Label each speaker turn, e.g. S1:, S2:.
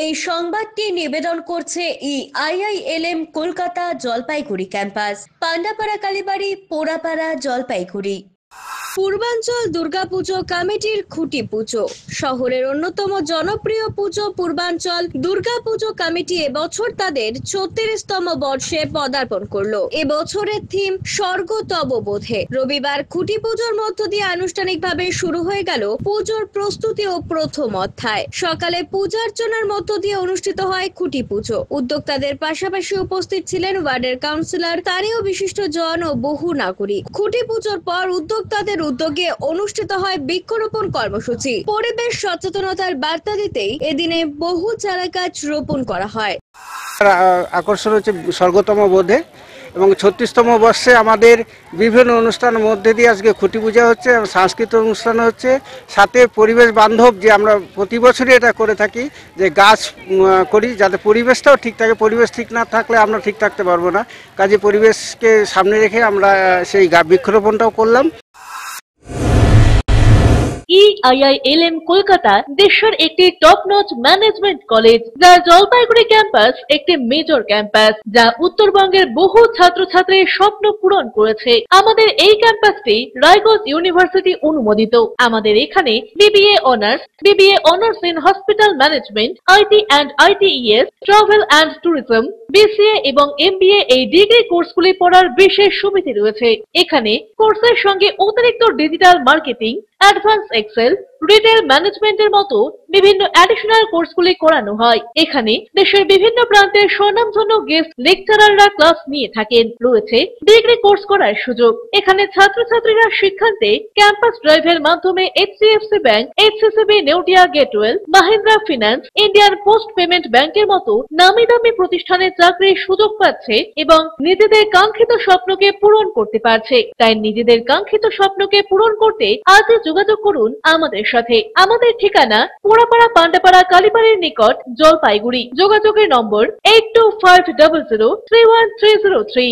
S1: এই সংবাদটি নিবেদন করছে আইআইএলএম কলকাতা জলপাইগুড়ি ক্যাম্পাস, পান্ডাপাড়া কালীবাড়ি, পোড়াপাড়া, জলপাইগুড়ি। পূর্বাঞ্চল দুর্গাপুজো কমিটির খুঁটি পুজো। শহরের অন্যতম জনপ্রিয় পুজো পূর্বাঞ্চল দুর্গাপুজো কমিটি এবছর তাদের ৩৬তম বর্ষে পদার্পণ করলো। এবছরের থিম স্বর্গ তব বোধে। রবিবার খুঁটি পুজোর মধ্য দিয়ে আনুষ্ঠানিকভাবে শুরু হয়ে গেল পুজোর প্রস্তুতি ও প্রথম অধ্যায়। সকালে পূজার্চনার মধ্য দিয়ে অনুষ্ঠিত হয় খুঁটি পুজো। উদ্যোক্তাদের পাশাপাশি উপস্থিত ছিলেন ওয়ার্ডের কাউন্সিলর, স্থানীয় বিশিষ্টজন ও বহু নাগরিক। খুঁটি পুজোর পর উদ্যোক্তাদের উদ্যোগে অনুষ্ঠিত হয় বৃক্ষরোপণ কর্মসূচি। পরিবেশ সচেতনতার বার্তা দিতেই এদিনে বহু চারা গাছ রোপণ করা হয়।
S2: আকর্ষণ হচ্ছে স্বর্গতম বোধে এবং ৩৬তম বর্ষে আমাদের বিভিন্ন অনুষ্ঠানের মধ্যে দিয়ে আজকে খুঁটি পূজা হচ্ছে, সাংস্কৃতিক অনুষ্ঠান হচ্ছে, সাথে পরিবেশ বান্ধব যে আমরা প্রতি বছরই এটা করে থাকি, যে গাছ করি যাতে পরিবেশটাও ঠিক থাকে। পরিবেশ ঠিক না থাকলে আমরা ঠিক থাকতে পারবো না। কাজে পরিবেশকে সামনে রেখে আমরা সেই বৃক্ষরোপণটাও করলাম।
S3: আইআইএলএম কলকাতা দেশের একটি টপ নচ ম্যানেজমেন্ট কলেজ, যার জলপাইগুড়ি ক্যাম্পাস একটি মেজর ক্যাম্পাস, যা উত্তরবঙ্গের বহু ছাত্রছাত্রীর স্বপ্ন পূরণ করেছে। আমাদের এই ক্যাম্পাসটি রায়গঞ্জ ইউনিভার্সিটি অনুমোদিত। আমাদের এখানে BBA honours in hospital management, IT and ITES, travel and tourism, BCA এবং এমবিএ এই ডিগ্রি কোর্সগুলি পড়ার বিশেষ সুবিধা রয়েছে। এখানে কোর্সের সঙ্গে অতিরিক্ত digital marketing, advance excel, retail ম্যানেজমেন্টের মতো বিভিন্ন অ্যাডিশনাল কোর্সগুলি করানো হয়। এখানে দেশের বিভিন্ন প্রান্তের স্বনামধন্য গেস্ট লেকচারাররা ক্লাস নিয়ে থাকেন। রয়েছে ডিগ্রি কোর্স করার সুযোগ। এখানে ছাত্রছাত্রীরা শিক্ষান্তে ক্যাম্পাস ড্রাইভের মাধ্যমে HDFC bank, এইচসিসিবি Neotia Getwell, Mahindra finance, Indian post payment ব্যাংকের মতো নামি দামি প্রতিষ্ঠানে চাকরির সুযোগ পাচ্ছে এবং নিজেদের কাঙ্ক্ষিত স্বপ্নকে পূরণ করতে পারছে। তাই নিজেদের কাঙ্ক্ষিত স্বপ্নকে পূরণ করতে আজই যোগাযোগ করুন আমাদের সাথে। আমাদের ঠিকানা পোড়াপাড়া পান্ডাপাড়া কালীবাড়ির নিকট, জলপাইগুড়ি। যোগাযোগের নম্বর 8250031303।